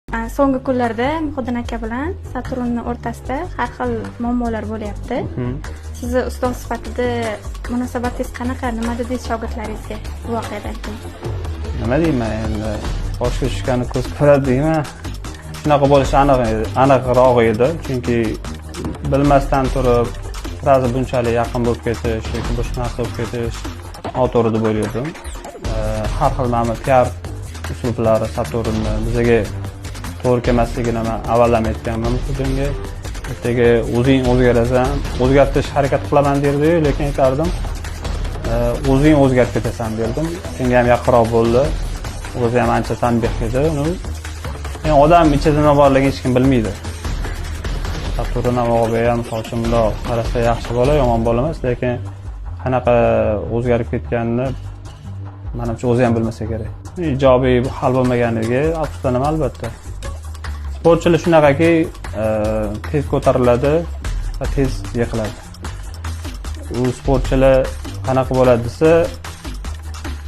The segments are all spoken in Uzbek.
So'nggi kunlarda Muhiddin aka bilan Saturnni o'rtasida har xil muammolar bo'lyapti. Sizni ustoz sifatida munosabatingiz qanaqa? Nima dedingiz shogirdlaringizga bu voqeadan keyin? Nima deyman endi, boshga tushgani ko'z ko'radi deyman. Shunaqa bo'lishi aniqroq edi, chunki bilmasdan turib ba'zi bunchalik yaqin bo'lib ketish yoki boshqa narsa bo'lib ketish noto'g'ri deb o'yladim. Har xil mana PR uslublari Saturnni bizga to'g'ri kelmasligini men avvaldan aytganman Muhiddinga. Ertaga o'zing o'zgarasan, o'zgartirish harakat qilaman derdi, lekin aytardim, o'zing o'zgarib ketasan derdim. Senga ham yaqinroq bo'ldi. O'zi ham ancha tanbeh edi. Men odam ichida nima borligini hech kim bilmaydi. Saturn ham o'g'li ham sochim bundoq qarasa yaxshi bola, yomon bola emas, lekin qanaqa o'zgarib ketganini menimcha o'zi ham bilmasa kerak. Ijobiy hal bo'lmaganiga afsuslanaman albatta. Sportchilar shunaqaki, tez ko'tariladi va tez yiqiladi. U sportchilar qanaqa bo'ladi desa,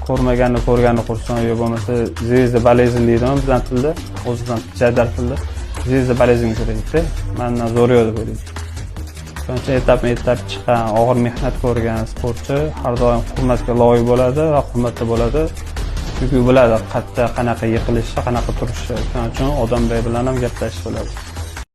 ko'rmaganni ko'rganni qursin yo bo'lmasa zvezda balezni deydimi bizning tilda, o'zimizdan jadal tilda. Zvezda balezni kerakda, mendan zo'r yo'q deb o'ylayman. Shuncha etap chiqqan, og'ir mehnat ko'rgan sportchi har doim hurmatga loyiq bo'ladi va hurmatda bo'ladi. Chunki u biladi qanaqa yiqilishi, qanaqa turishi. Shuning uchun odamlar bilan ham gaplashish bo'ladi.